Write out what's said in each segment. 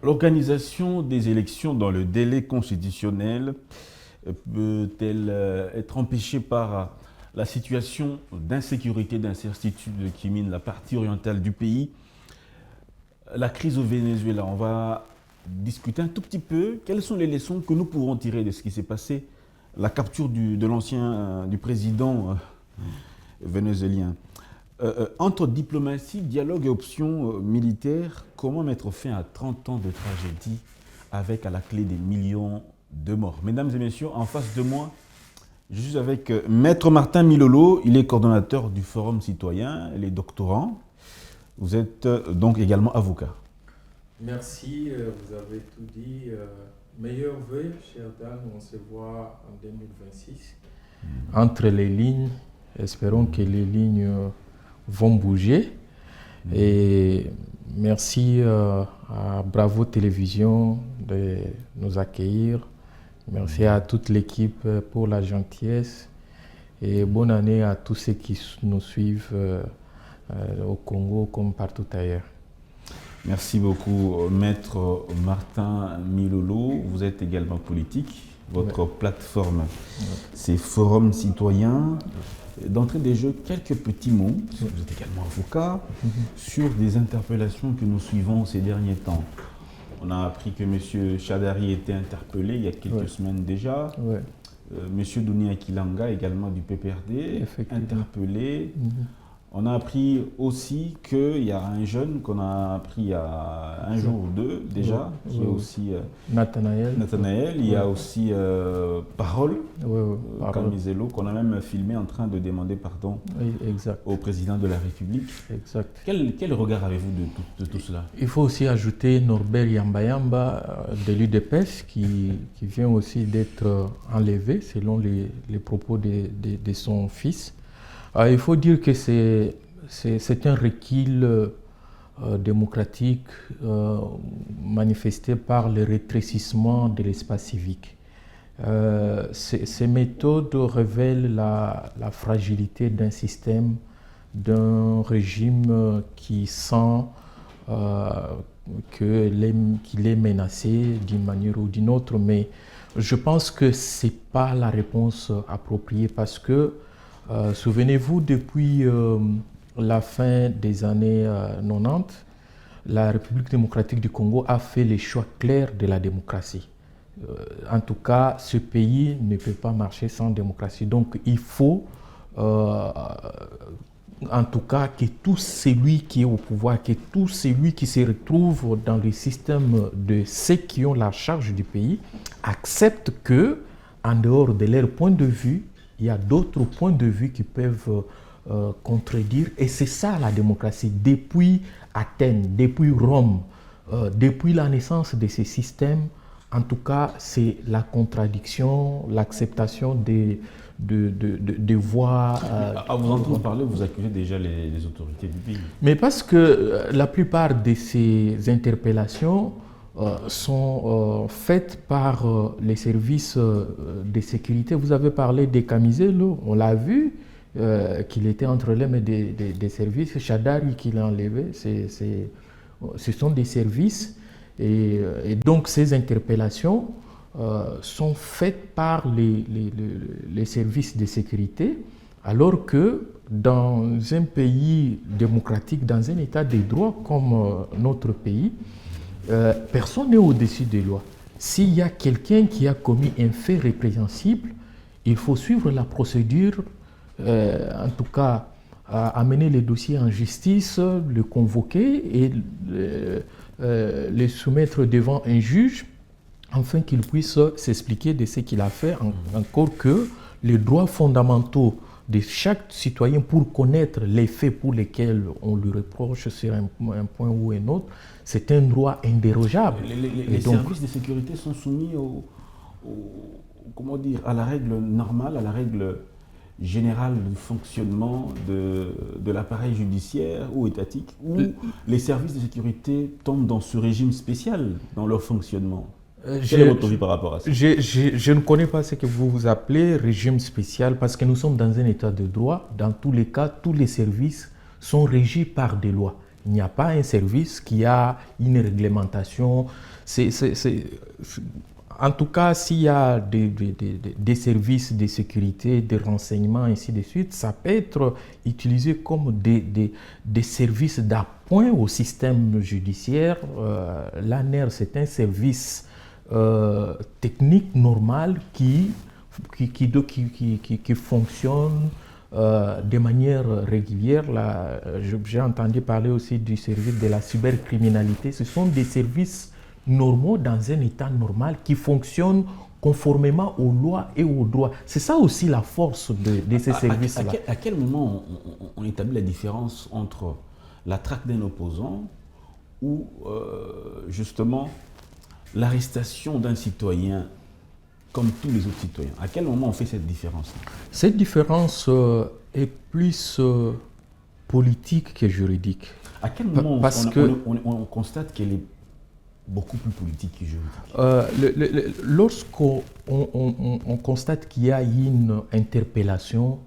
l'organisation des élections dans le délai constitutionnel peut-elle être empêchée par la situation d'insécurité, d'incertitude qui mine la partie orientale du pays? La crise au Venezuela, on va discuter un tout petit peu. Quelles sont les leçons que nous pourrons tirer de ce qui s'est passé? La capture de l'ancien du président vénézuélien. Entre diplomatie, dialogue et options militaires, comment mettre fin à 30 ans de tragédie avec à la clé des millions de morts? Mesdames et messieurs, en face de moi, je suis avec Maître Martin Milolo. Il est coordonnateur du Forum citoyen, il est doctorant. Vous êtes donc également avocat. Merci, vous avez tout dit. Meilleurs vœux, chère dame, on se voit en 2026. Entre les lignes, espérons que les lignes vont bouger. Et merci à Bravo Télévision de nous accueillir. Merci à toute l'équipe pour la gentillesse. Et bonne année à tous ceux qui nous suivent au Congo comme partout ailleurs. Merci beaucoup, Maître Martin Milolo. Vous êtes également politique. Votre plateforme, c'est Forum citoyen. D'entrée des jeux, quelques petits mots, parce que vous êtes également avocat, sur des interpellations que nous suivons ces derniers temps. On a appris que M. Chadari était interpellé il y a quelques semaines déjà. M. Dounia Kilanga, également du PPRD, interpellé. On a appris aussi qu'il y a un jeune qu'on a appris il y a un jour ou deux déjà, qui est aussi Nathanaël. Il y a aussi Parole, Camizelo, qu'on a même filmé en train de demander pardon au président de la République. Quel regard avez-vous de tout cela? Il faut aussi ajouter Norbert Yamba de l'UDPS qui vient aussi d'être enlevé selon les propos de son fils. Il faut dire que c'est un recul démocratique manifesté par le rétrécissement de l'espace civique. Ces méthodes révèlent la fragilité d'un système, d'un régime qui sent qu'il est menacé d'une manière ou d'une autre, mais je pense que ce n'est pas la réponse appropriée parce que souvenez-vous, depuis la fin des années 90, la République démocratique du Congo a fait les choix clairs de la démocratie. En tout cas, ce pays ne peut pas marcher sans démocratie. Donc il faut, en tout cas, que tout celui qui est au pouvoir, que tout celui qui se retrouve dans le système de ceux qui ont la charge du pays, accepte que, en dehors de leur point de vue, il y a d'autres points de vue qui peuvent contredire. Et c'est ça la démocratie. Depuis Athènes, depuis Rome, depuis la naissance de ces systèmes, en tout cas, c'est la contradiction, l'acceptation des voix. À vous entendre parler, vous accusez déjà les autorités du pays. Mais parce que la plupart de ces interpellations sont faites par les services de sécurité. Vous avez parlé des Camizelo, on l'a vu, qu'il était entre les mains des services. Chadari qui l'a enlevé, ce sont des services. Et donc ces interpellations sont faites par les services de sécurité, alors que dans un pays démocratique, dans un état de droit comme notre pays, personne n'est au-dessus des lois. S'il y a quelqu'un qui a commis un fait répréhensible, il faut suivre la procédure, en tout cas amener le dossier en justice, le convoquer et le soumettre devant un juge afin qu'il puisse s'expliquer de ce qu'il a fait, encore que les droits fondamentaux de chaque citoyen pour connaître les faits pour lesquels on lui reproche sur un point ou un autre, c'est un droit indérogeable. Les services de sécurité sont soumis à la règle normale, à la règle générale du fonctionnement de l'appareil judiciaire ou étatique, ou les services de sécurité tombent dans ce régime spécial dans leur fonctionnement? Quel est votre avis par rapport à ça? Je ne connais pas ce que vous appelez régime spécial parce que nous sommes dans un état de droit. Dans tous les cas, tous les services sont régis par des lois. Il n'y a pas un service qui a une réglementation. En tout cas, s'il y a des services de sécurité, de renseignement, ainsi de suite, ça peut être utilisé comme des services d'appoint au système judiciaire. L'ANER, c'est un service technique normal qui fonctionne de manière régulière. J'ai entendu parler aussi du service de la cybercriminalité. Ce sont des services normaux dans un état normal qui fonctionnent conformément aux lois et aux droits. C'est ça aussi la force de ces services-là. À quel moment on établit la différence entre la traque d'un opposant ou justement l'arrestation d'un citoyen comme tous les autres citoyens? À quel moment on fait cette différence? Cette différence est plus politique que juridique. À quel moment on constate qu'elle est beaucoup plus politique que juridique? Lorsqu'on constate qu'il y a une interpellation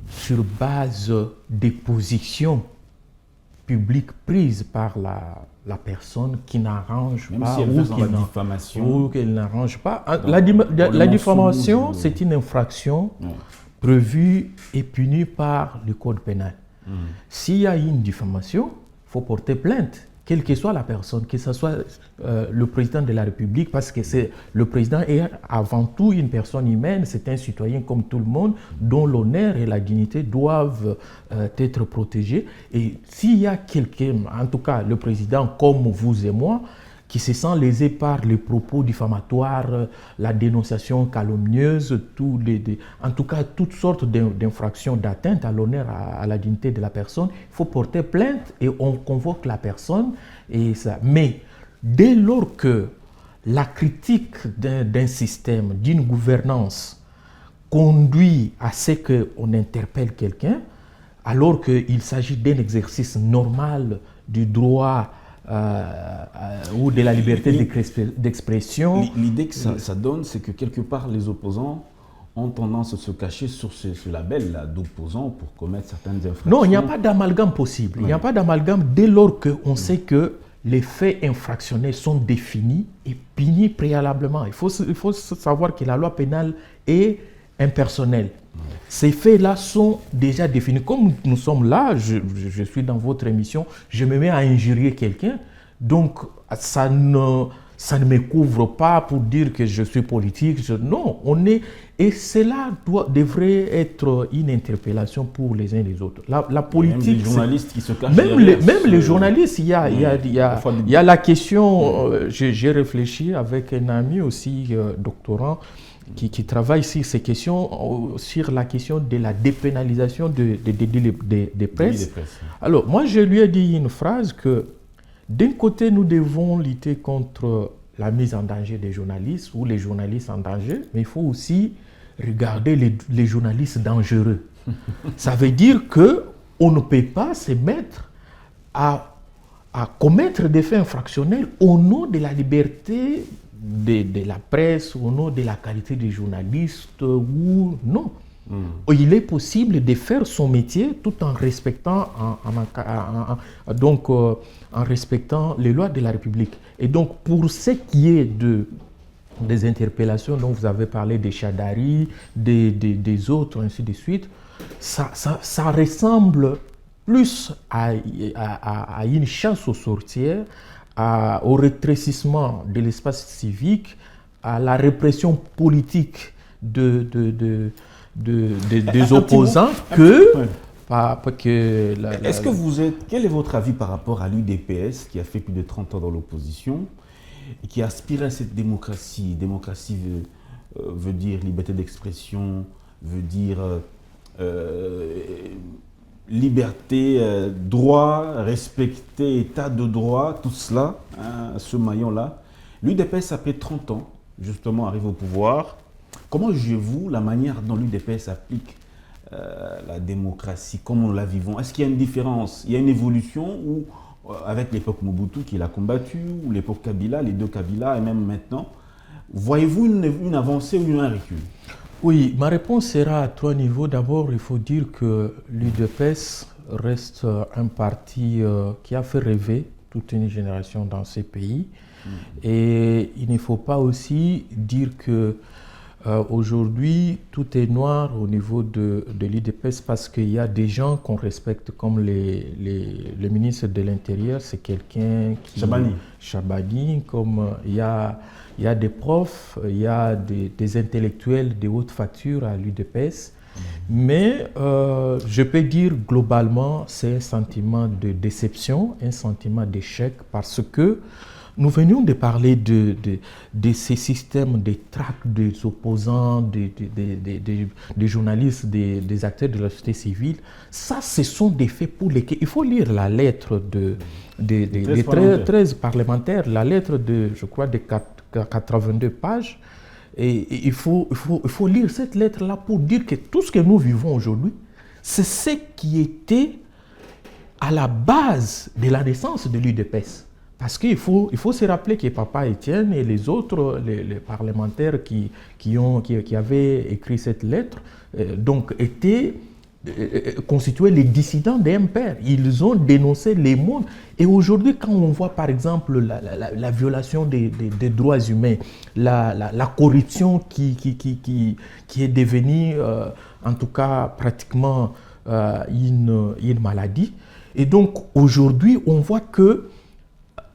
sur base des positions publiques prises par la personne qui n'arrange pas si ou qu'elle n'arrange pas. La diffamation, c'est une infraction prévue et punie par le code pénal. S'il y a une diffamation, il faut porter plainte, quelle que soit la personne, que ce soit le président de la République, parce que le président est avant tout une personne humaine, c'est un citoyen comme tout le monde, dont l'honneur et la dignité doivent être protégés. Et s'il y a quelqu'un, en tout cas le président comme vous et moi, qui se sent lésé par les propos diffamatoires, la dénonciation calomnieuse, en tout cas toutes sortes d'infractions d'atteinte à l'honneur, à la dignité de la personne, il faut porter plainte et on convoque la personne. Mais dès lors que la critique d'un système, d'une gouvernance conduit à ce qu'on interpelle quelqu'un, alors qu'il s'agit d'un exercice normal du droit ou de la liberté d'expression. L'idée que ça donne, c'est que quelque part, les opposants ont tendance à se cacher sur ce label-là d'opposants pour commettre certaines infractions. Non, il n'y a pas d'amalgame possible. Il n'y a pas d'amalgame dès lors qu'on sait que les faits infractionnels sont définis et punis préalablement. Il faut savoir que la loi pénale est impersonnelle. Ces faits-là sont déjà définis. Comme nous sommes là, je suis dans votre émission, je me mets à injurier quelqu'un, donc ça ne me couvre pas pour dire que je suis politique. Non, et cela devrait être une interpellation pour les uns et les autres. La politique, même les journalistes qui se cachent même les journalistes, il y a la question, j'ai réfléchi avec un ami aussi, doctorant, qui travaille sur ces questions, sur la question de la dépénalisation des presses. Alors, moi, je lui ai dit une phrase que, d'un côté, nous devons lutter contre la mise en danger des journalistes ou les journalistes en danger, mais il faut aussi regarder les journalistes dangereux. Ça veut dire qu'on ne peut pas se mettre à commettre des faits infractionnels au nom de la liberté de la presse, au nom de la qualité des journalistes, ou non. Il est possible de faire son métier tout en respectant, en respectant les lois de la République. Et donc, pour ce qui est des interpellations dont vous avez parlé, des Chadari, des autres, ainsi de suite, ça ressemble plus à une chasse aux sorcières, au rétrécissement de l'espace civique, à la répression politique des opposants quel est votre avis par rapport à l'UDPS qui a fait plus de 30 ans dans l'opposition et qui aspire à cette démocratie? Démocratie veut dire liberté d'expression, veut dire liberté, droit, respecter état de droit, tout cela, ce maillon-là. L'UDPS, après 30 ans, justement, arrive au pouvoir. Comment jugez-vous la manière dont l'UDPS applique la démocratie, comment nous la vivons? Est-ce qu'il y a une différence? Il y a une évolution ou avec l'époque Mobutu qui l'a combattu, ou l'époque Kabila, les deux Kabila, et même maintenant, voyez-vous une avancée ou un recul? Oui, ma réponse sera à trois niveaux. D'abord, il faut dire que l'UDPS reste un parti qui a fait rêver toute une génération dans ces pays. Et il ne faut pas aussi dire que aujourd'hui tout est noir au niveau de l'UDPS, parce qu'il y a des gens qu'on respecte comme le ministre de l'Intérieur, c'est quelqu'un qui... Chabani, comme il y a des profs, il y a des intellectuels de haute facture à l'UDPS. Mais je peux dire globalement, c'est un sentiment de déception, un sentiment d'échec, parce que nous venions de parler de ces systèmes de traque des opposants, des journalistes, des acteurs de la société civile. Ça, ce sont des faits pour lesquels il faut lire la lettre des 13 parlementaires, la lettre de, je crois, de 82 pages. Et il faut lire cette lettre-là pour dire que tout ce que nous vivons aujourd'hui, c'est ce qui était à la base de la naissance de l'UDPS. Parce qu'il faut se rappeler que Papa Étienne et les autres, les parlementaires qui avaient écrit cette lettre, donc étaient constitués les dissidents des MPR. Ils ont dénoncé les mondes. Et aujourd'hui, quand on voit par exemple la violation des droits humains, la corruption qui est devenue, en tout cas pratiquement une maladie. Et donc aujourd'hui, on voit que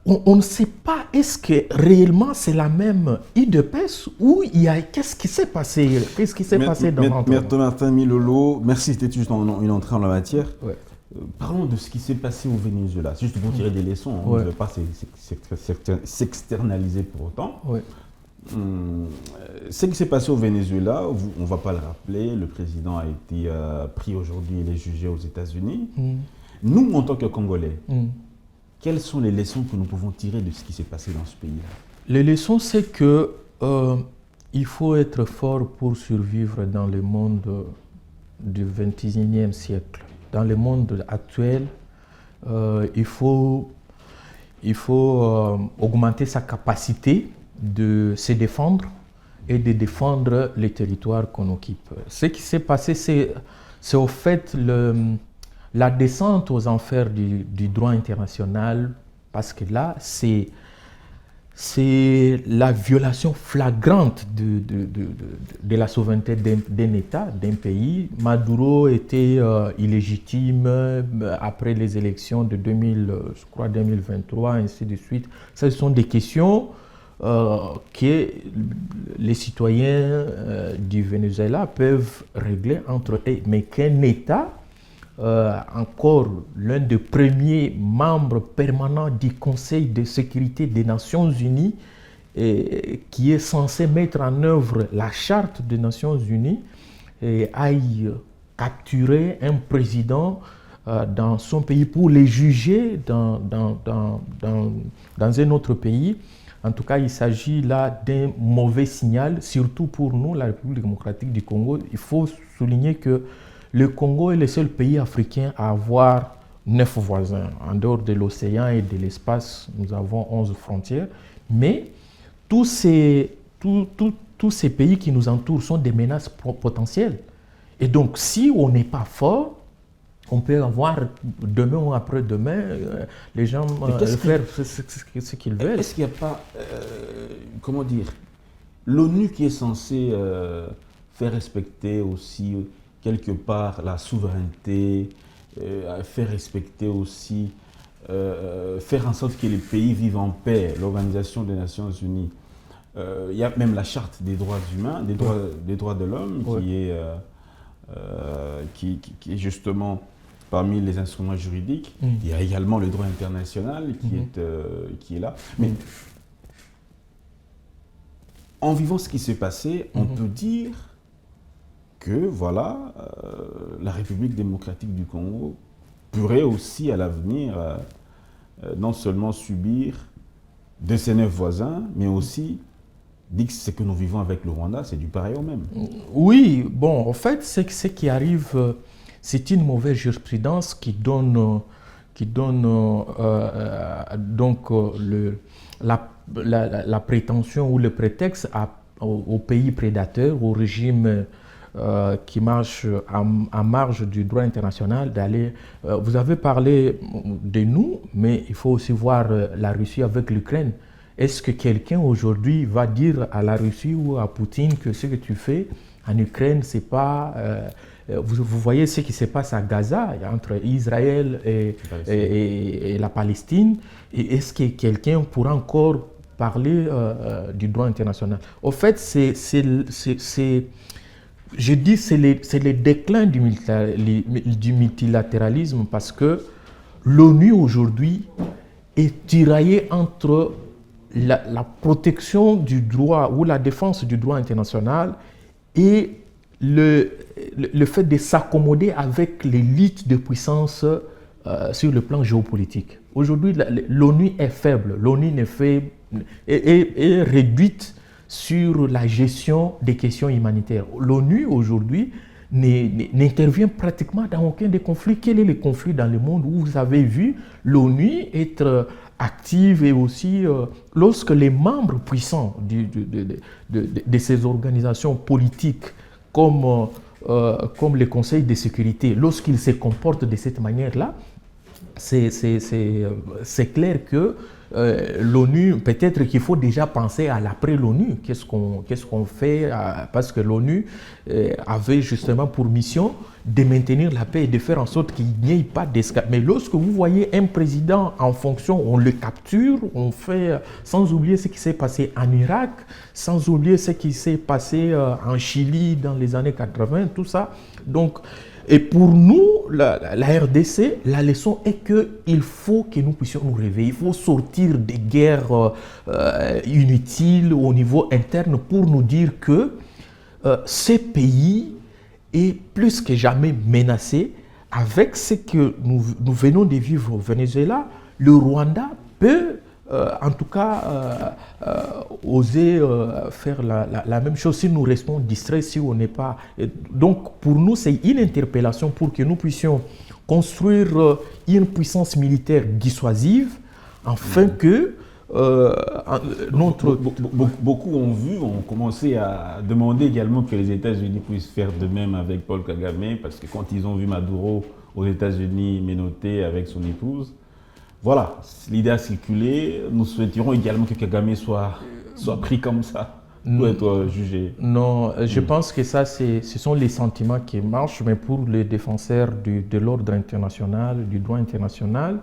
on ne sait pas, est-ce que réellement c'est la même UDPS ou il y a... Qu'est-ce qui s'est passé? Qu'est-ce qui s'est passé dans l'entreprise? Maître Martin Milolo, merci, c'était juste une entrée en la matière. Ouais. Parlons de ce qui s'est passé au Venezuela, juste pour tirer des leçons, on ne veut pas s'externaliser pour autant. Ouais. Ce qui s'est passé au Venezuela, on ne va pas le rappeler, le président a été pris aujourd'hui, il est jugé aux États-Unis. Nous, en tant que Congolais, quelles sont les leçons que nous pouvons tirer de ce qui s'est passé dans ce pays-là? Les leçons, c'est que il faut être fort pour survivre dans le monde du XXIe siècle. Dans le monde actuel, il faut augmenter sa capacité de se défendre et de défendre les territoires qu'on occupe. Ce qui s'est passé, c'est au fait la descente aux enfers du droit international, parce que là, c'est la violation flagrante de la souveraineté d'un État, d'un pays. Maduro était illégitime après les élections de 2023, ainsi de suite. Ce sont des questions que les citoyens du Venezuela peuvent régler entre eux, mais qu'un État, encore l'un des premiers membres permanents du Conseil de sécurité des Nations Unies, qui est censé mettre en œuvre la charte des Nations Unies, aille capturer un président dans son pays pour les juger dans un autre pays. En tout cas, il s'agit là d'un mauvais signal, surtout pour nous, la République démocratique du Congo. Il faut souligner que le Congo est le seul pays africain à avoir 9 voisins. En dehors de l'océan et de l'espace, nous avons 11 frontières. Mais tous ces pays qui nous entourent sont des menaces potentielles. Et donc, si on n'est pas fort, on peut avoir demain ou après-demain, les gens faire ce qu'ils veulent. Est-ce qu'il n'y a pas, comment dire, l'ONU qui est censée faire respecter aussi quelque part la souveraineté, faire respecter aussi, faire en sorte que les pays vivent en paix, l'Organisation des Nations Unies. Il y a même la charte des droits humains, des droits de l'homme, qui est justement parmi les instruments juridiques. Il y a également le droit international qui est là. Mais en vivant ce qui s'est passé, on peut dire que voilà, la République démocratique du Congo pourrait aussi à l'avenir non seulement subir de ses 9 voisins, mais aussi dire que ce que nous vivons avec le Rwanda, c'est du pareil au même. Oui, bon, en fait, ce qui arrive, c'est une mauvaise jurisprudence qui donne donc la prétention ou le prétexte aux pays prédateurs, au régime qui marchent en marge du droit international d'aller... vous avez parlé de nous, mais il faut aussi voir la Russie avec l'Ukraine. Est-ce que quelqu'un aujourd'hui va dire à la Russie ou à Poutine que ce que tu fais en Ukraine, c'est pas... vous voyez ce qui se passe à Gaza, entre Israël et la Palestine. Et est-ce que quelqu'un pourra encore parler du droit international? Au fait, je dis c'est le déclin du multilatéralisme parce que l'ONU aujourd'hui est tiraillée entre la protection du droit ou la défense du droit international et le fait de s'accommoder avec l'élite de puissance sur le plan géopolitique. Aujourd'hui, l'ONU est faible, l'ONU est réduite sur la gestion des questions humanitaires. L'ONU aujourd'hui n'intervient pratiquement dans aucun des conflits. Quel est le conflit dans le monde où vous avez vu l'ONU être active et aussi lorsque les membres puissants de ces organisations politiques comme le Conseil de sécurité, lorsqu'ils se comportent de cette manière-là, c'est clair que l'ONU, peut-être qu'il faut déjà penser à l'après-l'ONU. Qu'est-ce qu'on fait parce que l'ONU avait justement pour mission de maintenir la paix et de faire en sorte qu'il n'y ait pas d'escalade. Mais lorsque vous voyez un président en fonction, on le capture, on fait, sans oublier ce qui s'est passé en Irak, sans oublier ce qui s'est passé en Chili dans les années 80, tout ça. Donc, et pour nous, la RDC, la leçon est qu'il faut que nous puissions nous réveiller. Il faut sortir des guerres inutiles au niveau interne pour nous dire que ces pays est plus que jamais menacé. Avec ce que nous venons de vivre au Venezuela, le Rwanda peut en tout cas oser faire la même chose si nous restons distraits, si on n'est pas... Donc pour nous, c'est une interpellation pour que nous puissions construire une puissance militaire dissuasive afin que beaucoup ont commencé à demander également que les États-Unis puissent faire de même avec Paul Kagame, parce que quand ils ont vu Maduro aux États-Unis menotté avec son épouse, voilà, l'idée a circulé. Nous souhaiтерons également que Kagame soit pris comme ça, doit être jugé. Non, je pense que ça, ce sont les sentiments qui marchent, mais pour les défenseurs de l'ordre international, du droit international,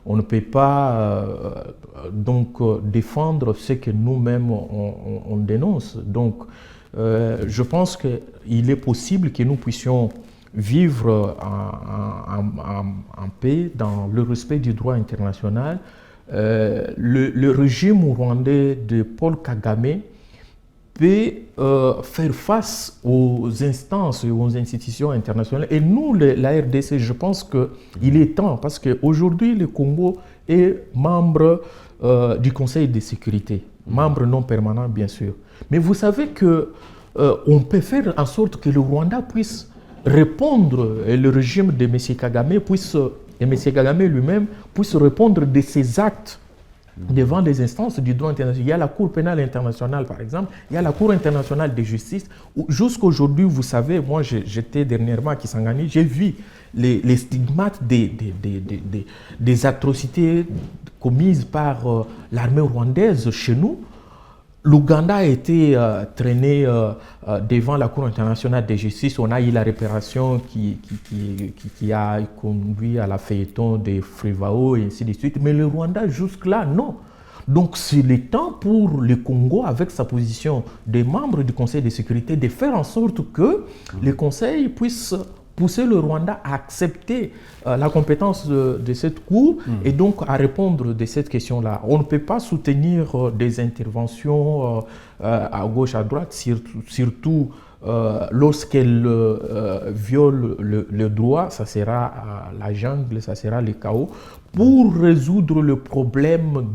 on ne peut pas donc défendre ce que nous-mêmes on dénonce. Donc, je pense qu'il est possible que nous puissions vivre en paix, dans le respect du droit international. Le régime rwandais de Paul Kagame peut faire face aux instances et aux institutions internationales. Et nous, la RDC, je pense qu'il est temps, parce qu'aujourd'hui, le Congo est membre du Conseil de sécurité, membre non permanent, bien sûr. Mais vous savez qu'on peut faire en sorte que le Rwanda puisse répondre, et le régime de M. Kagame et M. Kagame lui-même puisse répondre de ses actes devant les instances du droit international. Il y a la Cour pénale internationale, par exemple, il y a la Cour internationale de justice. Jusqu'aujourd'hui, vous savez, moi j'étais dernièrement à Kisangani, j'ai vu les stigmates des atrocités commises par l'armée rwandaise chez nous. L'Ouganda a été traîné devant la Cour internationale de justice. On a eu la réparation qui a conduit à la feuilleton de Frivao et ainsi de suite. Mais le Rwanda, jusque-là, non. Donc, c'est le temps pour le Congo, avec sa position de membre du Conseil de sécurité, de faire en sorte que le Conseil puisse pousser le Rwanda à accepter la compétence de cette Cour et donc à répondre de cette question-là. On ne peut pas soutenir des interventions à gauche, à droite, surtout lorsqu'elles violent le droit. Ça sera la jungle, ça sera le chaos. Pour résoudre le problème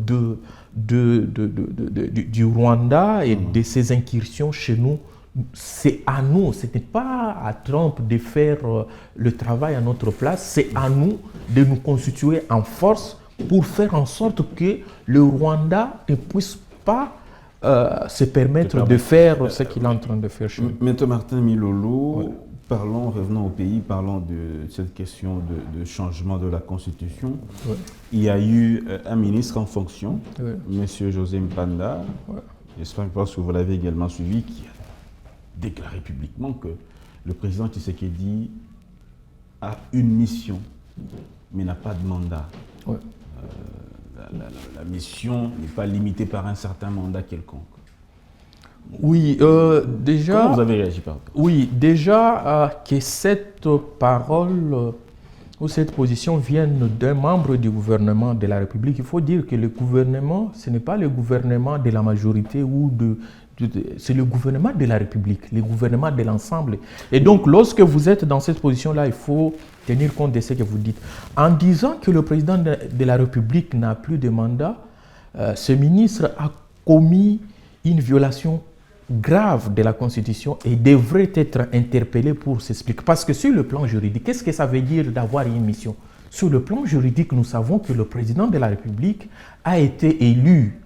du Rwanda et de ses incursions chez nous, c'est à nous, ce n'est pas à Trump de faire le travail à notre place, c'est à nous de nous constituer en force pour faire en sorte que le Rwanda ne puisse pas se permettre de faire ce qu'il est en train de faire chez nous. Maître Martin Milolo, Oui. revenons au pays, parlons de cette question de changement de la Constitution. Oui. Il y a eu un ministre en fonction, Oui. M. José Mpanda, Oui. j'espère que vous l'avez également suivi, qui a déclaré publiquement que le président Tshisekedi a une mission, mais n'a pas de mandat. Oui. La mission n'est pas limitée par un certain mandat quelconque. Oui, déjà... Comment vous avez réagi par rapport ? Oui, déjà que cette parole ou cette position vienne d'un membre du gouvernement de la République, il faut dire que le gouvernement, ce n'est pas le gouvernement de la majorité ou c'est le gouvernement de la République, le gouvernement de l'ensemble. Et donc, lorsque vous êtes dans cette position-là, il faut tenir compte de ce que vous dites. En disant que le président de la République n'a plus de mandat, ce ministre a commis une violation grave de la Constitution et devrait être interpellé pour s'expliquer. Parce que sur le plan juridique, qu'est-ce que ça veut dire d'avoir une mission? Sur le plan juridique, nous savons que le président de la République a été élu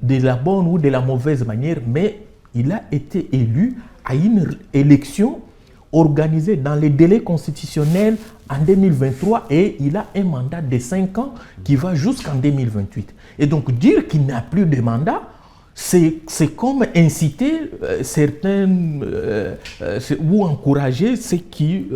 de la bonne ou de la mauvaise manière, mais il a été élu à une élection organisée dans les délais constitutionnels en 2023 et il a un mandat de 5 ans qui va jusqu'en 2028. Et donc dire qu'il n'a plus de mandat, c'est comme inciter certains ou encourager ceux qui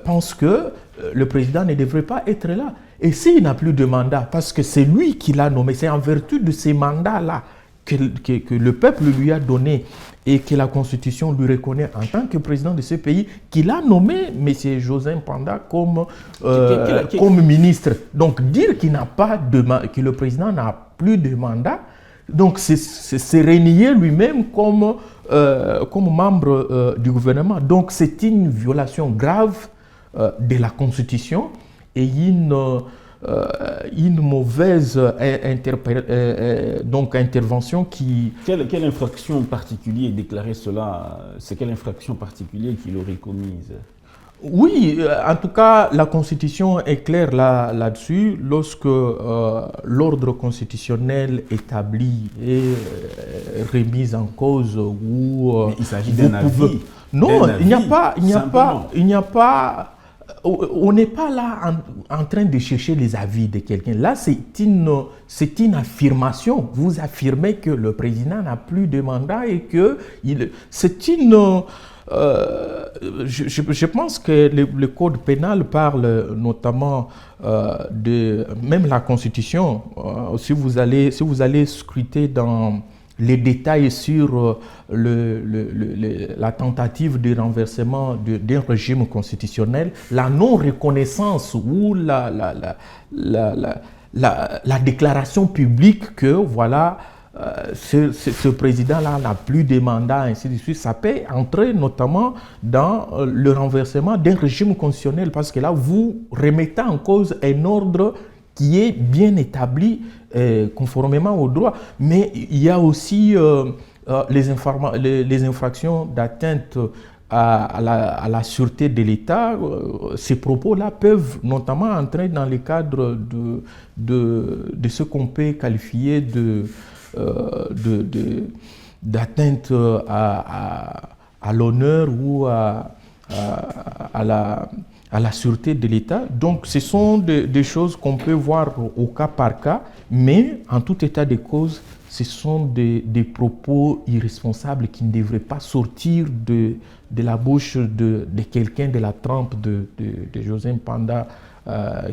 pensent que le président ne devrait pas être là. Et s'il n'a plus de mandat, parce que c'est lui qui l'a nommé, c'est en vertu de ces mandats-là que le peuple lui a donné et que la Constitution lui reconnaît en tant que président de ce pays, qu'il a nommé M. José Mpanda comme ministre. Donc dire qu'il n'a pas que le président n'a plus de mandat, donc c'est renier lui-même comme membre du gouvernement. Donc c'est une violation grave de la Constitution et une mauvaise intervention qui... Quelle infraction particulière déclarer cela? C'est quelle infraction particulière qu'il aurait commise? Oui, en tout cas, la Constitution est claire là-dessus. Lorsque l'ordre constitutionnel établi est remis en cause ou... il s'agit d'un avis. Non, il n'y a pas... On n'est pas là en train de chercher les avis de quelqu'un. Là, c'est une affirmation. Vous affirmez que le président n'a plus de mandat et que c'est une... je pense que le code pénal parle notamment de même la Constitution. Si vous allez scruter dans les détails sur la tentative de renversement d'un régime constitutionnel, la non-reconnaissance ou la déclaration publique que voilà, ce président-là n'a plus de mandat, ainsi de suite, ça peut entrer notamment dans le renversement d'un régime constitutionnel parce que là, vous remettez en cause un ordre qui est bien établi conformément au droit. Mais il y a aussi les infractions d'atteinte à la sûreté de l'État. Ces propos-là peuvent notamment entrer dans le cadre de ce qu'on peut qualifier d'atteinte à l'honneur ou à la sûreté de l'État. Donc ce sont des choses qu'on peut voir au cas par cas, mais en tout état de cause, ce sont des propos irresponsables qui ne devraient pas sortir de la bouche de quelqu'un de la trempe de José Mpanda,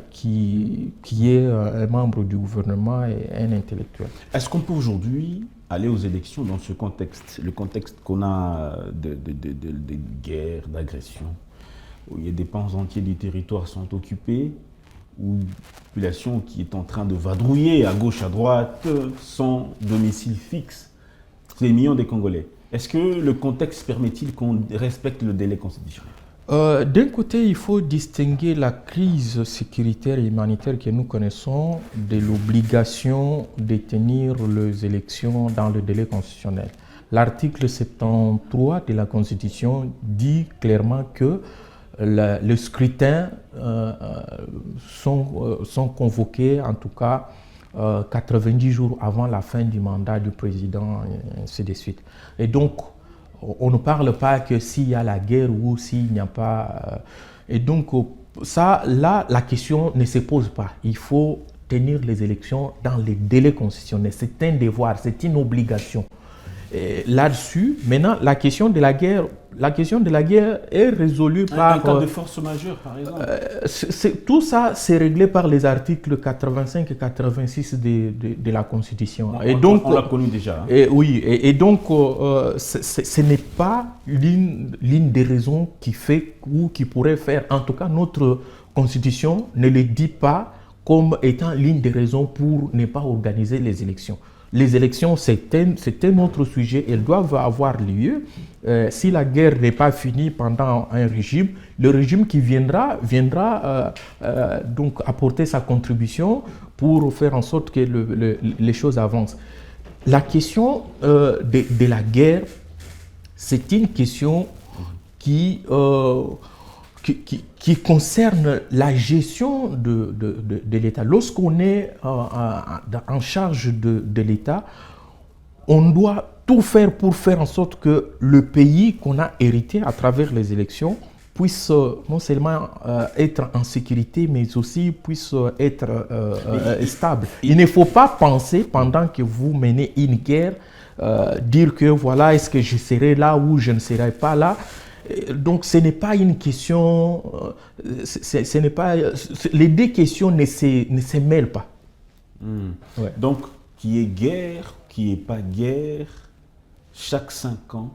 qui est un membre du gouvernement et un intellectuel. Est-ce qu'on peut aujourd'hui aller aux élections dans ce contexte, le contexte qu'on a de guerre, d'agression, où il y a des pans entiers du territoire sont occupés, où une population qui est en train de vadrouiller à gauche, à droite, sans domicile fixe, c'est les millions de Congolais. Est-ce que le contexte permet-il qu'on respecte le délai constitutionnel? D'un côté, il faut distinguer la crise sécuritaire et humanitaire que nous connaissons de l'obligation de tenir les élections dans le délai constitutionnel. L'article 73 de la Constitution dit clairement que les scrutins sont convoqués, en tout cas, 90 jours avant la fin du mandat du président, et ainsi de suite. Et donc, on ne parle pas que s'il y a la guerre ou s'il n'y a pas... et donc, ça, là, la question ne se pose pas. Il faut tenir les élections dans les délais constitutionnels. C'est un devoir, c'est une obligation. Là-dessus, maintenant, la question de la guerre est résolue par... Un cas de force majeure, par exemple. Tout ça, c'est réglé par les articles 85 et 86 de la Constitution. On l'a connu déjà. Hein. Oui, et donc, ce n'est pas l'une des raisons qui fait ou qui pourrait faire, en tout cas, notre Constitution ne le dit pas comme étant l'une des raisons pour ne pas organiser les élections. Les élections, c'est un autre sujet, elles doivent avoir lieu. Si la guerre n'est pas finie pendant un régime, le régime qui viendra donc apporter sa contribution pour faire en sorte que les choses avancent. La question de la guerre, c'est une question qui concerne la gestion de l'État. Lorsqu'on est en charge de l'État, on doit tout faire pour faire en sorte que le pays qu'on a hérité à travers les élections puisse non seulement être en sécurité, mais aussi puisse être stable. Il ne faut pas penser, pendant que vous menez une guerre, dire que voilà, est-ce que je serai là ou je ne serai pas là. Donc ce n'est pas une question, les deux questions ne se mêlent pas. Ouais. Donc qu'il y ait guerre, qu'il n'y ait pas guerre, chaque 5 ans,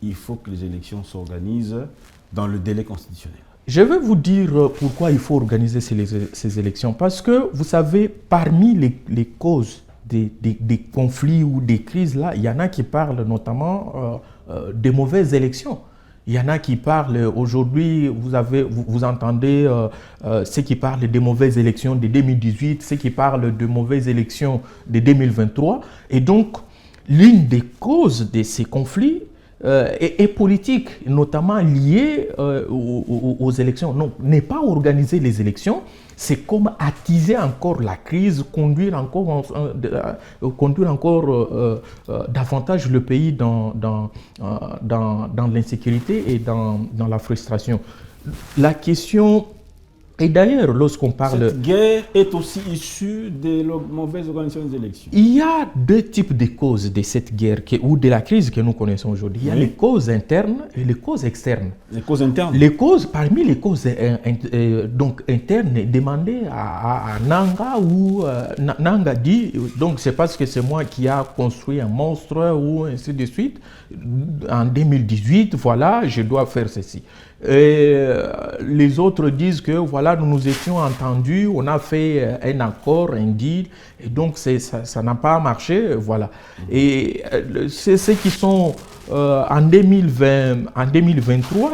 il faut que les élections s'organisent dans le délai constitutionnel. Je vais vous dire pourquoi il faut organiser ces élections. Parce que vous savez, parmi les causes des conflits ou des crises, là, il y en a qui parlent notamment des mauvaises élections. Il y en a qui parlent, aujourd'hui, vous entendez ceux qui parlent des mauvaises élections de 2018, ceux qui parlent de mauvaises élections de 2023. Et donc, l'une des causes de ces conflits est politique, notamment liée aux élections. Non, ne pas organiser les élections, c'est comme attiser encore la crise, conduire encore davantage le pays dans l'insécurité et dans la frustration. La question, et d'ailleurs, lorsqu'on parle... Cette guerre est aussi issue de la mauvaise organisation des élections. Il y a deux types de causes de cette guerre ou de la crise que nous connaissons aujourd'hui. Il y a les causes internes et les causes externes. Les causes internes. Parmi les causes donc internes, demandez à Nanga ou Nanga dit, donc c'est parce que c'est moi qui a construit un monstre ou ainsi de suite. En 2018, voilà, je dois faire ceci. Et les autres disent que voilà, nous nous étions entendus, on a fait un accord, un deal, et donc ça n'a pas marché, voilà. Et c'est ceux qui sont en 2023,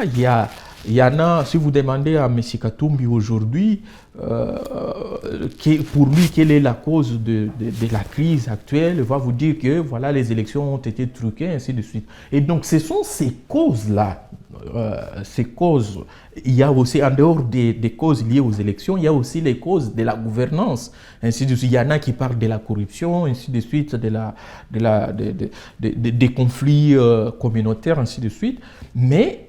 il y en a, si vous demandez à M. Katumbi aujourd'hui, pour lui, quelle est la cause de la crise actuelle, il va vous dire que voilà, les élections ont été truquées, ainsi de suite. Et donc, ce sont ces causes-là, ces causes, il y a aussi, en dehors des causes liées aux élections, il y a aussi les causes de la gouvernance, ainsi de suite. Il y en a qui parlent de la corruption, ainsi de suite, des conflits communautaires, ainsi de suite. Mais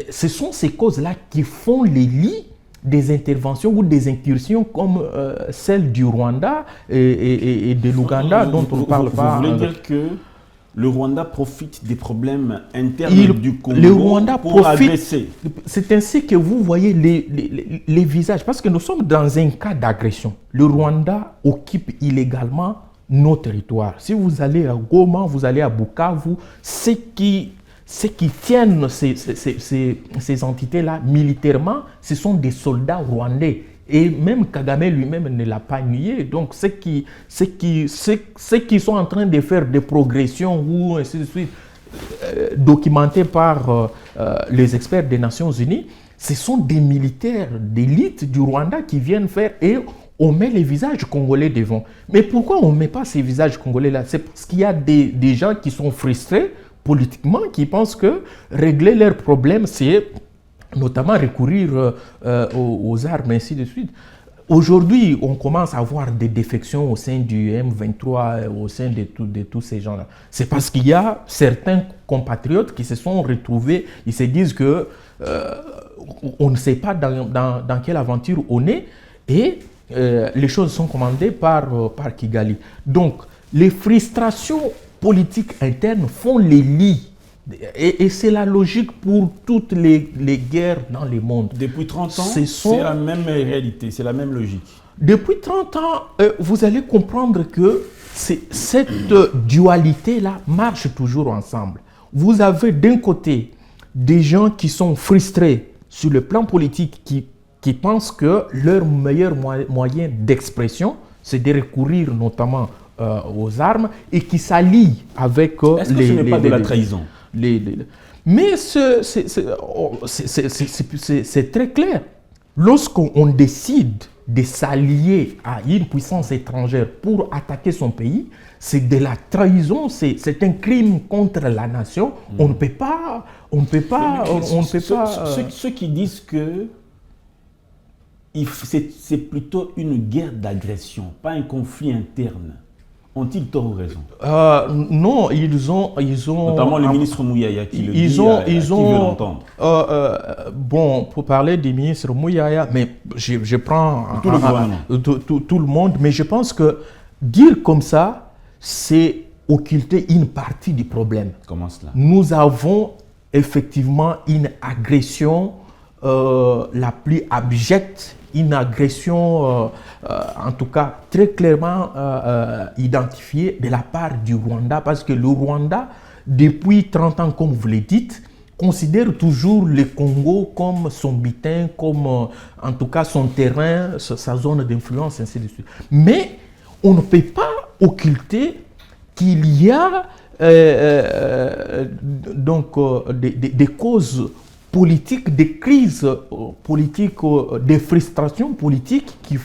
ce sont ces causes-là qui font les lits des interventions ou des incursions comme celle du Rwanda et de l'Ouganda dont on ne parle pas. Vous voulez dire que le Rwanda profite des problèmes internes du Congo pour agresser? C'est ainsi que vous voyez les visages, parce que nous sommes dans un cas d'agression. Le Rwanda occupe illégalement nos territoires. Si vous allez à Goma, vous allez à Bukavu, ceux qui tiennent ces entités-là militairement, ce sont des soldats rwandais. Et même Kagame lui-même ne l'a pas nié. Donc, ceux qui sont en train de faire des progressions ou ainsi de suite, documentés par les experts des Nations Unies, ce sont des militaires d'élite du Rwanda qui viennent faire, et on met les visages congolais devant. Mais pourquoi on ne met pas ces visages congolais-là? C'est parce qu'il y a des gens qui sont frustrés politiquement, qui pensent que régler leurs problèmes, c'est notamment recourir aux armes, ainsi de suite. aujourd'hui, on commence à voir des défections au sein du M23, au sein de tous ces gens-là. C'est parce qu'il y a certains compatriotes qui se sont retrouvés, ils se disent que on ne sait pas dans quelle aventure on est et les choses sont commandées par Kigali. Donc, les frustrations politiques internes font les lits. Et c'est la logique pour toutes les guerres dans le monde. Depuis 30 ans, c'est la même réalité, c'est la même logique. Depuis 30 ans, vous allez comprendre que cette dualité-là marche toujours ensemble. Vous avez d'un côté des gens qui sont frustrés sur le plan politique, qui pensent que leur meilleur moyen d'expression, c'est de recourir notamment aux armes et qui s'allient avec Est-ce que ce n'est pas de la trahison? Mais c'est très clair. Lorsqu'on décide de s'allier à une puissance étrangère pour attaquer son pays, c'est de la trahison, c'est un crime contre la nation. On ne peut pas... Ceux qui disent que c'est plutôt une guerre d'agression, pas un conflit interne, ont-ils tort ou raison? Non, ils ont... Notamment le ministre Mouyaya qui le dit, qui veut l'entendre. Bon, pour parler du ministre Mouyaya, mais je prends tout le monde, mais je pense que dire comme ça, c'est occulter une partie du problème. Comment cela? Nous avons effectivement une agression la plus abjecte, une agression, en tout cas très clairement identifiée de la part du Rwanda, parce que le Rwanda, depuis 30 ans, comme vous le dites, considère toujours le Congo comme son butin, comme en tout cas son terrain, sa zone d'influence, ainsi de suite. Mais on ne peut pas occulter qu'il y a des causes politiques, des crises politiques, des frustrations politiques qui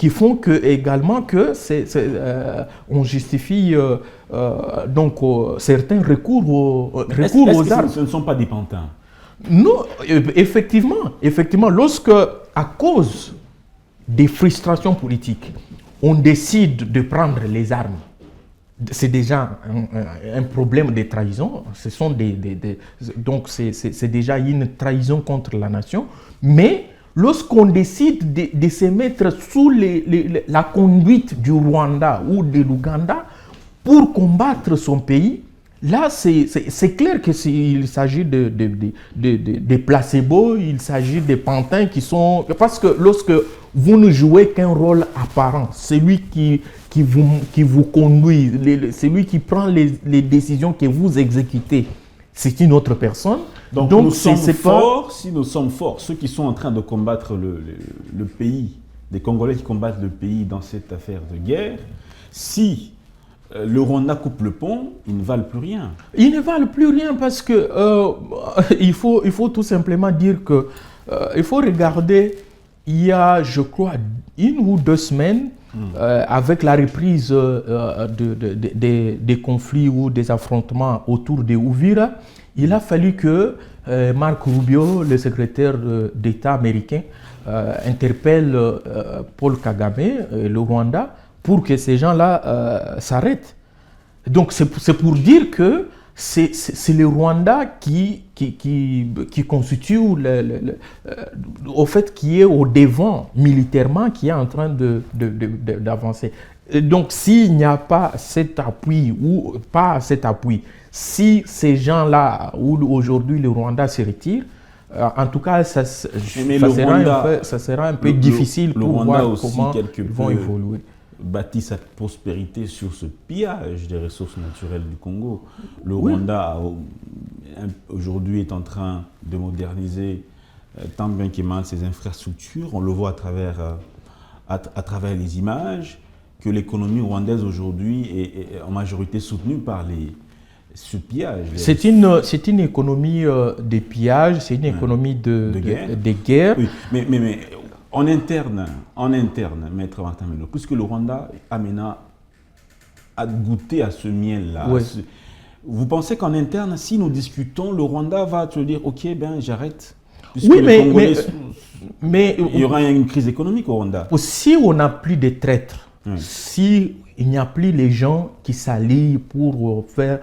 font que, également que on justifie certains recours aux armes. Ce ne sont pas des pantins? Non, effectivement, lorsque, à cause des frustrations politiques, on décide de prendre les armes, c'est déjà un problème de trahison. Donc c'est déjà une trahison contre la nation. Mais lorsqu'on décide de se mettre sous la conduite du Rwanda ou de l'Ouganda pour combattre son pays, là c'est clair qu'il s'agit de placebo, il s'agit de pantins qui sont... Parce que lorsque vous ne jouez qu'un rôle apparent, celui qui vous conduit, celui qui prend les décisions que vous exécutez, c'est une autre personne. Donc nous sommes forts, si nous sommes forts, ceux qui sont en train de combattre le pays, des Congolais qui combattent le pays dans cette affaire de guerre, si le Rwanda coupe le pont, ils ne valent plus rien. Ils ne valent plus rien parce que il faut tout simplement dire que il faut regarder, il y a, je crois, 1 ou 2 semaines, avec la reprise des conflits ou des affrontements autour de Uvira, il a fallu que Marco Rubio, le secrétaire d'État américain, interpelle Paul Kagame, le Rwanda, pour que ces gens-là s'arrêtent. Donc c'est pour dire que c'est le Rwanda qui constitue, au fait, qui est au devant militairement, qui est en train d'avancer. Donc s'il n'y a pas cet appui, ou pas cet appui, si ces gens-là, ou aujourd'hui le Rwanda se retire, en tout cas, ça sera un peu difficile pour voir comment ils vont évoluer. Bâtit sa prospérité sur ce pillage des ressources naturelles du Congo. Le Rwanda, aujourd'hui, est en train de moderniser tant bien que mal ses infrastructures. On le voit à travers les images, que l'économie rwandaise aujourd'hui est en majorité soutenue par ce pillage. C'est une économie de pillage, c'est une économie de guerre. Oui, mais en interne, Maître Martin Milo, puisque le Rwanda a goûté à ce miel-là, vous pensez qu'en interne, si nous discutons, le Rwanda va te dire « Ok, ben j'arrête », puisque les Congolais Mais il y aura une crise économique au Rwanda. Si on n'a plus de traîtres, si il n'y a plus les gens qui s'allient pour faire,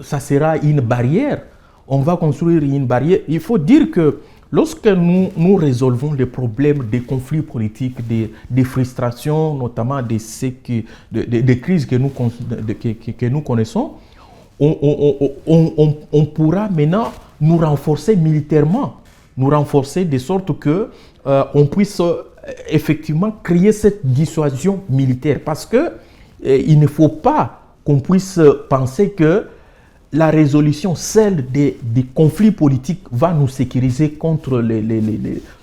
ça sera une barrière. On va construire une barrière. Il faut dire que lorsque nous résolvons les problèmes des conflits politiques, des frustrations, notamment des crises que nous connaissons, on pourra maintenant nous renforcer militairement, nous renforcer de sorte que on puisse effectivement créer cette dissuasion militaire. Parce que il ne faut pas qu'on puisse penser que la résolution, celle des conflits politiques, va nous sécuriser contre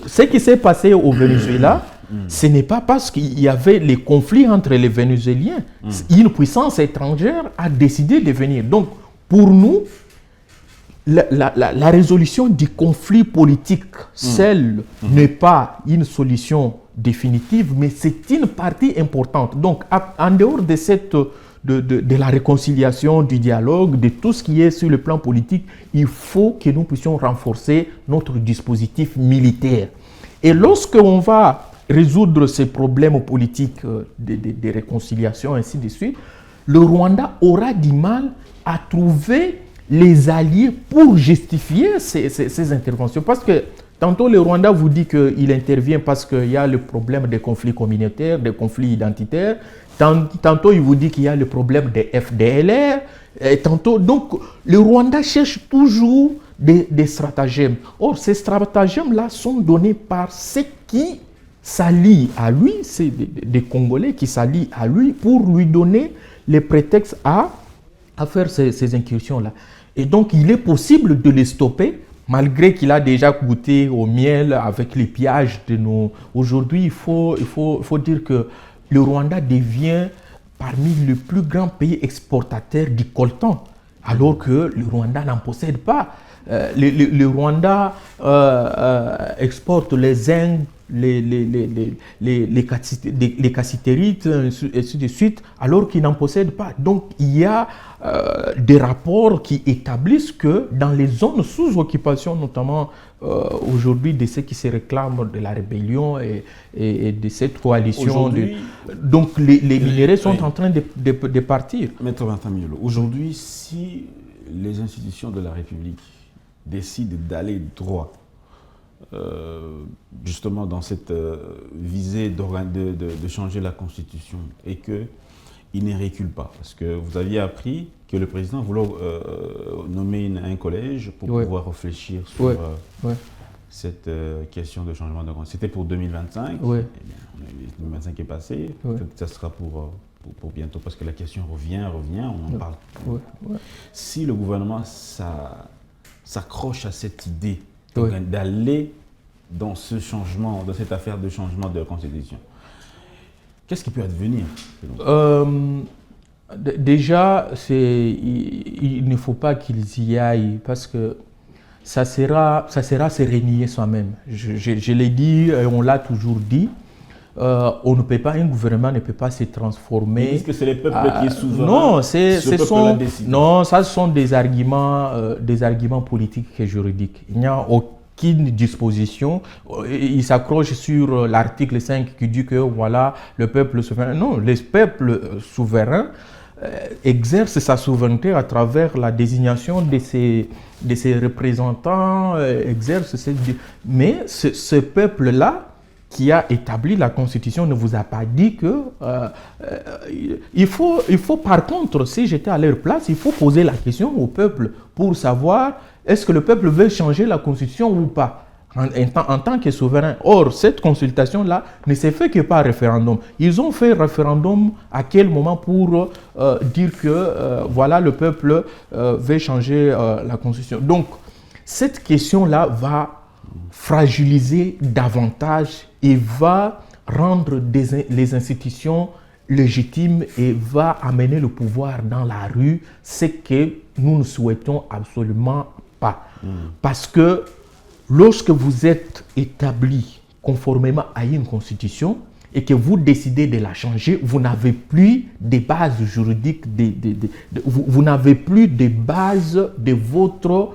Ce qui s'est passé au Venezuela, ce n'est pas parce qu'il y avait les conflits entre les Vénézuéliens. Une puissance étrangère a décidé de venir. Donc, pour nous, la résolution du conflit politique, celle n'est pas une solution définitive, mais c'est une partie importante. Donc, en dehors de cette... De la réconciliation, du dialogue, de tout ce qui est sur le plan politique, il faut que nous puissions renforcer notre dispositif militaire. Et lorsqu'on va résoudre ces problèmes politiques de réconciliation, ainsi de suite, le Rwanda aura du mal à trouver les alliés pour justifier ces interventions. Parce que tantôt le Rwanda vous dit qu'il intervient parce qu'il y a le problème des conflits communautaires, des conflits identitaires. Tantôt, il vous dit qu'il y a le problème des FDLR. Tantôt, donc, le Rwanda cherche toujours des stratagèmes. Or, ces stratagèmes-là sont donnés par ceux qui s'allient à lui, c'est des Congolais qui s'allient à lui pour lui donner les prétextes à faire ces incursions-là. Et donc, il est possible de les stopper, malgré qu'il a déjà goûté au miel avec les pillages de nos... Aujourd'hui, il faut dire que le Rwanda devient parmi les plus grands pays exportateurs du coltan, alors que le Rwanda n'en possède pas. Le Rwanda exporte les zinc, les cassitérites, et ainsi de suite, alors qu'il n'en possède pas. Donc, il y a des rapports qui établissent que dans les zones sous occupation, notamment aujourd'hui de ceux qui se réclament de la rébellion et de cette coalition, donc les minéraux sont en train de partir. Maître Martin Miolo, aujourd'hui, si les institutions de la République décident d'aller droit, justement dans cette visée de changer la Constitution et qu'il ne recule pas. Parce que vous aviez appris que le président voulait nommer un collège pour pouvoir réfléchir sur cette question de changement de Constitution. C'était pour 2025. Eh bien, 2025 est passé. Peut-être que ça sera pour bientôt parce que la question revient, on en parle. Si le gouvernement s'accroche à cette idée d'aller dans ce changement, dans cette affaire de changement de la Constitution, qu'est-ce qui peut advenir? Déjà, il ne faut pas qu'ils y aillent parce que ça sera se renier soi-même. Je l'ai dit, on l'a toujours dit. On ne peut pas, un gouvernement ne peut pas se transformer. Est-ce que c'est le peuple qui est souverain? Non, ça sont des arguments politiques et juridiques. Il n'y a aucune disposition. Il s'accroche sur l'article 5 qui dit que voilà, le peuple souverain. Non, le peuple souverain exerce sa souveraineté à travers la désignation de ses représentants, mais ce peuple-là qui a établi la Constitution ne vous a pas dit que... il faut par contre, si j'étais à leur place, il faut poser la question au peuple pour savoir est-ce que le peuple veut changer la Constitution ou pas en tant que souverain. Or, cette consultation-là ne s'est fait que par référendum. Ils ont fait référendum à quel moment pour dire que voilà, le peuple veut changer la Constitution. Donc, cette question-là va fragiliser davantage et va rendre les institutions légitimes et va amener le pouvoir dans la rue, ce que nous ne souhaitons absolument pas. Parce que lorsque vous êtes établi conformément à une constitution et que vous décidez de la changer, vous n'avez plus de bases juridiques, vous n'avez plus de bases de votre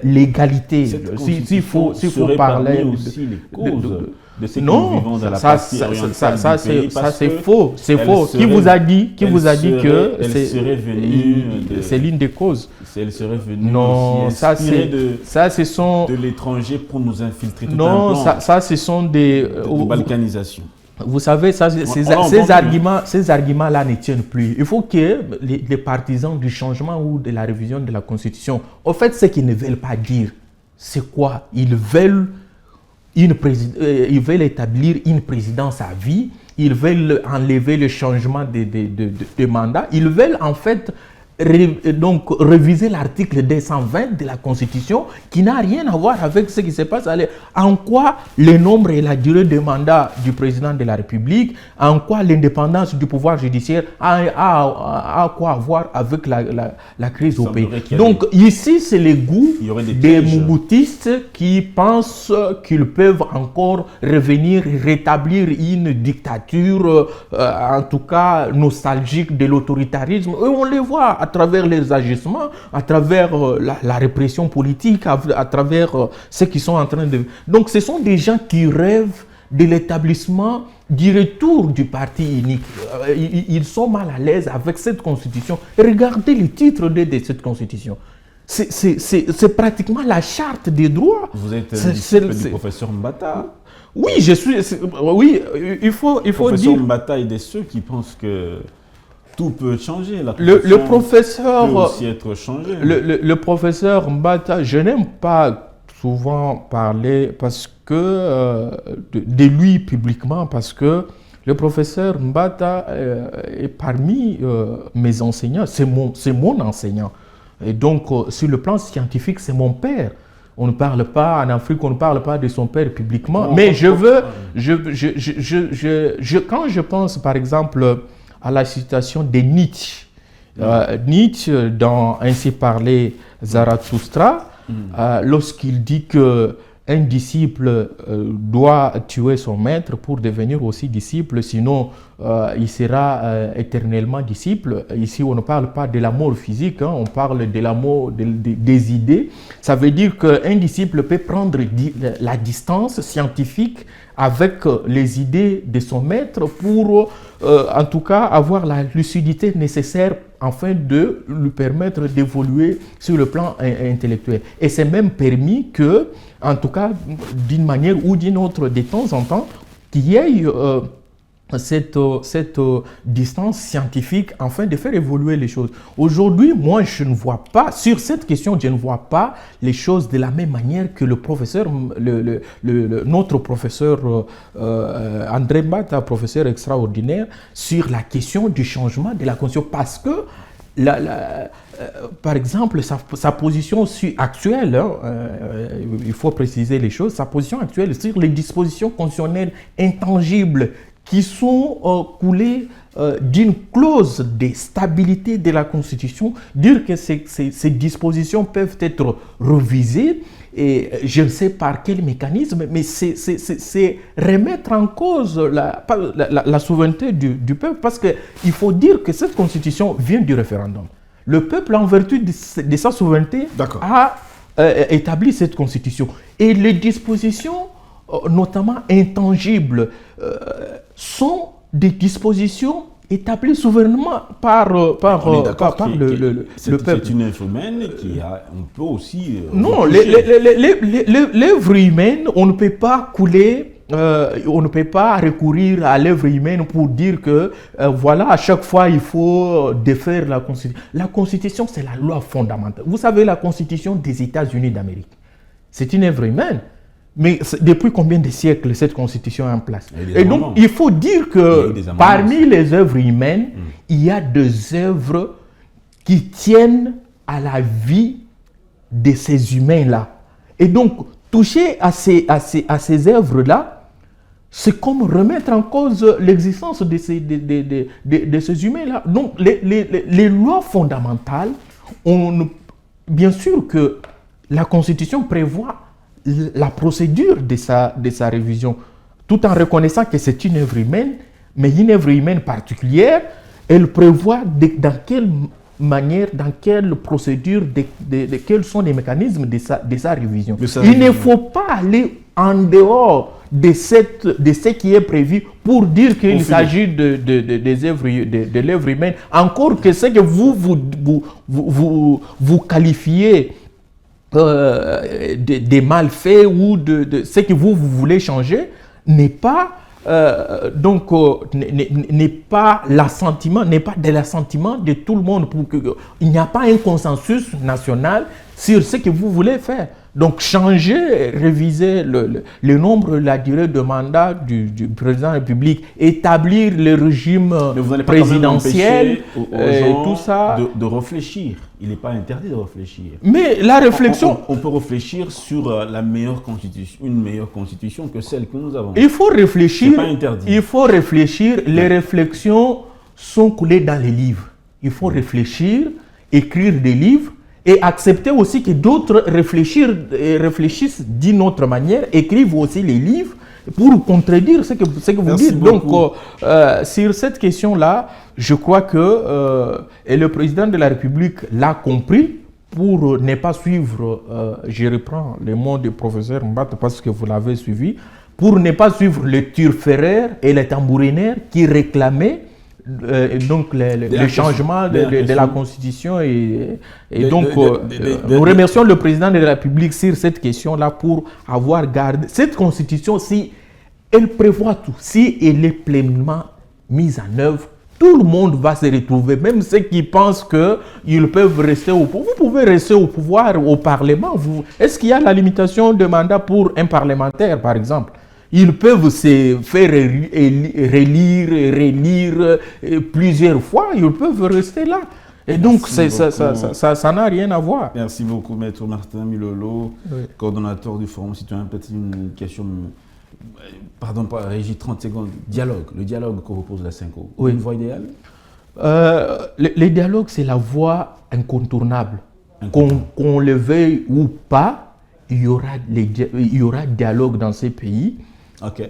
l'égalité. S'il faut parler aussi les causes de ce que non, nous vivons dans la ça, partie orientale du pays, ça c'est faux. C'est faux. Qui vous a dit que c'est l'une des causes? Elle serait venue non, aussi de l'étranger pour nous infiltrer. Non, ça ce sont des balkanisation. Vous savez, ces arguments-là ne tiennent plus. Il faut que les partisans du changement ou de la révision de la Constitution, au fait, ce qu'ils ne veulent pas dire, c'est quoi? Ils veulent établir une présidence à vie, ils veulent enlever le changement de mandat, ils veulent en fait donc réviser l'article 220 de la Constitution qui n'a rien à voir avec ce qui se passe. En quoi le nombre et la durée de mandat du président de la République, en quoi l'indépendance du pouvoir judiciaire a quoi à voir avec la crise au pays. Donc ici, c'est les goûts des mouboutistes qui pensent qu'ils peuvent encore revenir, rétablir une dictature, en tout cas nostalgique de l'autoritarisme. Et on les voit à travers leurs agissements, à travers la répression politique, à travers ce qu'ils sont en train de... Donc ce sont des gens qui rêvent de l'établissement du retour du parti unique. Ils sont mal à l'aise avec cette constitution. Regardez le titre de cette constitution. C'est pratiquement la charte des droits. Vous êtes du professeur Mbata. Oui, je suis... Oui, il faut dire... Le professeur Mbata est de ceux qui pensent que tout peut changer. Le professeur peut aussi être changé. Le professeur Mbata, je n'aime pas souvent parler parce que de lui publiquement, parce que le professeur Mbata est parmi mes enseignants. C'est mon enseignant. Et donc, sur le plan scientifique, c'est mon père. On ne parle pas, en Afrique, on ne parle pas de son père publiquement. Mais quand je pense, par exemple, à la citation de Nietzsche. Nietzsche, dans Ainsi parlait Zarathustra, lorsqu'il dit que un disciple doit tuer son maître pour devenir aussi disciple, sinon il sera éternellement disciple. Ici, on ne parle pas de la mort physique, on parle de la mort des idées. Ça veut dire qu'un disciple peut prendre la distance scientifique avec les idées de son maître pour, en tout cas, avoir la lucidité nécessaire afin de lui permettre d'évoluer sur le plan intellectuel. Et c'est même permis que, en tout cas, d'une manière ou d'une autre, de temps en temps, qu'il y ait cette distance scientifique afin de faire évoluer les choses. Aujourd'hui, moi, je ne vois pas, sur cette question, je ne vois pas les choses de la même manière que le professeur, notre professeur André Mbata, professeur extraordinaire, sur la question du changement de la Constitution. Parce que, par exemple, sa position actuelle, il faut préciser les choses, sa position actuelle sur les dispositions constitutionnelles intangibles qui sont coulées d'une clause de stabilité de la Constitution, dire que ces dispositions peuvent être revisées, et je ne sais par quel mécanisme, mais c'est remettre en cause la souveraineté du peuple, parce qu'il faut dire que cette Constitution vient du référendum. Le peuple, en vertu de sa souveraineté, a établi cette Constitution. Et les dispositions, notamment intangibles, sont des dispositions établies souverainement par le peuple. C'est une œuvre humaine on peut aussi... non, l'œuvre humaine, on ne peut pas couler, on ne peut pas recourir à l'œuvre humaine pour dire que, voilà, à chaque fois, il faut défaire la Constitution. La Constitution, c'est la loi fondamentale. Vous savez, la Constitution des États-Unis d'Amérique, c'est une œuvre humaine. Mais depuis combien de siècles cette constitution est en place? Et donc, il faut dire que parmi les œuvres humaines, il y a des œuvres qui tiennent à la vie de ces humains-là. Et donc, toucher à ces œuvres-là, c'est comme remettre en cause l'existence de ces humains-là. Donc, les lois fondamentales, bien sûr que la Constitution prévoit la procédure de sa révision, tout en reconnaissant que c'est une œuvre humaine, mais une œuvre humaine particulière. Elle prévoit dans quelle manière, dans quelle procédure, quels sont les mécanismes de sa révision. Il ne faut pas aller en dehors de ce qui est prévu pour dire qu'il s'agit de l'œuvre humaine. Encore que ce que vous qualifiez des malfaits ou de ce que vous voulez changer n'est pas n'est pas l'assentiment, de tout le monde. Il n'y a pas un consensus national sur ce que vous voulez faire. Donc changer, réviser le nombre, la durée de mandat du président de la République, établir le régime présidentiel, tout ça. De réfléchir. Il n'est pas interdit de réfléchir. Mais la réflexion... On peut réfléchir sur la meilleure constitution, une meilleure constitution que celle que nous avons. Il faut réfléchir. C'est pas interdit. Il faut réfléchir. Les réflexions sont coulées dans les livres. Il faut réfléchir, écrire des livres et accepter aussi que d'autres réfléchissent d'une autre manière, écrivent aussi les livres pour contredire ce que vous dites. Donc, sur cette question-là, je crois que et le président de la République l'a compris pour ne pas suivre, je reprends les mots du professeur Mbata parce que vous l'avez suivi, pour ne pas suivre les turféraires et les tambourinaires qui réclamaient donc le changement de la Constitution donc nous remercions le président de la République sur cette question-là pour avoir gardé cette Constitution. Si elle prévoit tout, si elle est pleinement mise en œuvre, tout le monde va se retrouver, même ceux qui pensent qu'ils peuvent rester au pouvoir. Vous pouvez rester au pouvoir, au Parlement. Est-ce qu'il y a la limitation de mandat pour un parlementaire, par exemple? Ils peuvent se faire relire plusieurs fois, ils peuvent rester là. Et donc, ça n'a rien à voir. Merci beaucoup, Maître Martin Milolo, coordonnateur du Forum citoyen. Peut-être une question, pardon, pas Régie, 30 secondes. Le dialogue que propose la Cinco, une voie idéale? Le dialogue, c'est la voie incontournable. Qu'on le veuille ou pas, il y aura dialogue dans ces pays.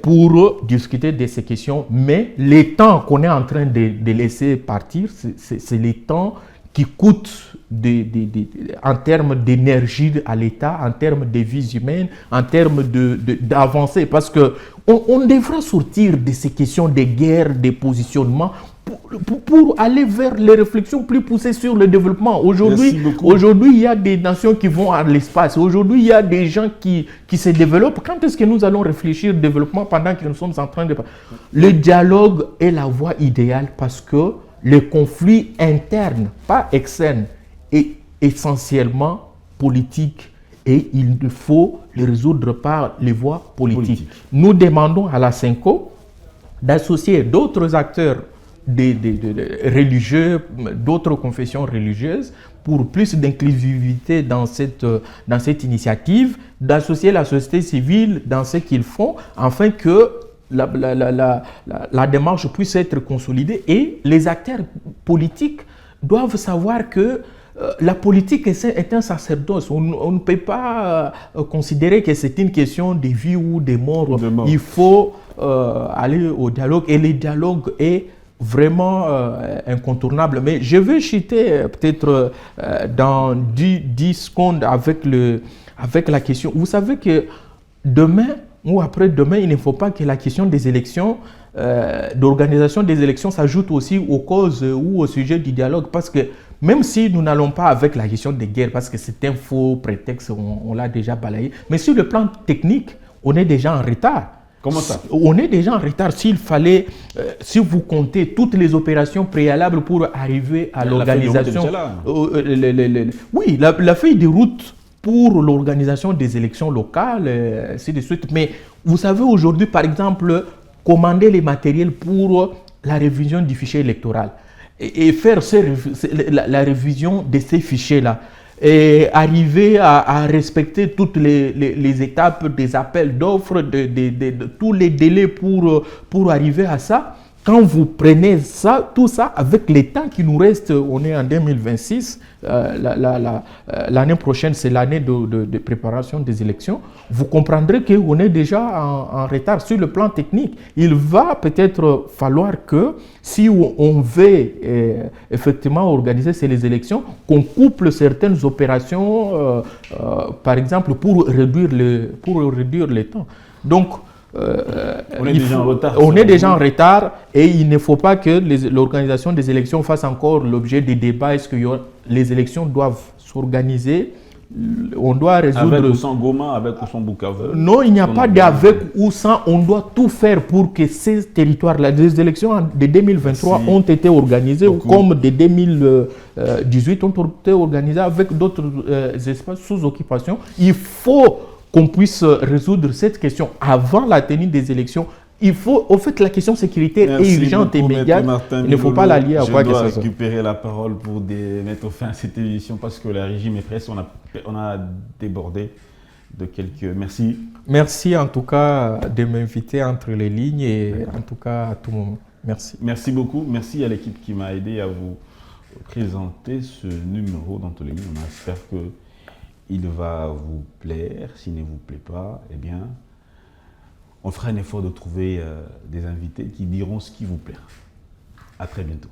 Pour discuter de ces questions, mais les temps qu'on est en train de laisser partir, c'est les temps qui coûtent en termes d'énergie à l'État, en termes de vies humaines, en termes d'avancée, parce qu'on devra sortir de ces questions de guerre, de positionnement, pour aller vers les réflexions plus poussées sur le développement. Aujourd'hui, il y a des nations qui vont à l'espace. Aujourd'hui, il y a des gens qui se développent. Quand est-ce que nous allons réfléchir au développement pendant que nous sommes en train de... Le dialogue est la voie idéale parce que le conflit interne, pas externe, est essentiellement politique et il faut le résoudre par les voies politiques. Nous demandons à la Cinco d'associer d'autres acteurs religieux, d'autres confessions religieuses, pour plus d'inclusivité dans cette initiative, d'associer la société civile dans ce qu'ils font, afin que la démarche puisse être consolidée. Et les acteurs politiques doivent savoir que la politique est un sacerdoce. On ne peut pas considérer que c'est une question de vie ou de mort. Il faut aller au dialogue, et le dialogue est vraiment incontournable. Mais je vais chuter peut-être dans 10 secondes avec la question. Vous savez que demain ou après-demain, il ne faut pas que la question des élections, d'organisation des élections s'ajoute aussi aux causes ou au sujet du dialogue, parce que même si nous n'allons pas avec la question des guerres, parce que c'est un faux prétexte, on l'a déjà balayé, mais sur le plan technique, on est déjà en retard. Comment ça? On est déjà en retard. S'il fallait, si vous comptez toutes les opérations préalables pour arriver à l'organisation... Oui, la feuille de route pour l'organisation des élections locales, ainsi de suite. Mais vous savez aujourd'hui, par exemple, commander les matériels pour la révision du fichier électoral et faire la révision de ces fichiers-là. Et arriver à respecter toutes les étapes des appels d'offres, de tous les délais pour arriver à ça. quand vous prenez ça, tout ça avec les temps qui nous reste, on est en 2026, l'année prochaine c'est l'année de préparation des élections, vous comprendrez qu'on est déjà en retard sur le plan technique. Il va peut-être falloir que si on veut effectivement organiser ces élections, qu'on couple certaines opérations, par exemple pour réduire le temps. Donc, on est déjà en retard. On est déjà en retard et il ne faut pas que l'organisation des élections fasse encore l'objet des débats. Est-ce que les élections doivent s'organiser? On doit résoudre... Avec ou sans Goma, avec ou sans Bukavu? Non, il n'y a pas d'avec ou sans. On doit tout faire pour que ces territoires-là, les élections de 2023 ont été organisées comme de 2018 ont été organisées avec d'autres espaces sous occupation. Il faut qu'on puisse résoudre cette question avant la tenue des élections. Il faut, au fait, la question sécuritaire est urgente et immédiate. Il ne faut pas la lier à quoi que ce soit. Je dois récupérer la parole pour mettre fin à cette émission parce que le régime est pressé. On a débordé de quelques... Merci. Merci en tout cas de m'inviter entre les lignes et en tout cas à tout moment. Merci. Merci beaucoup. Merci à l'équipe qui m'a aidé à vous présenter ce numéro dans tous les lignes. On espère qu'il va vous plaire. S'il ne vous plaît pas, eh bien... on fera un effort de trouver des invités qui diront ce qui vous plaira. À très bientôt.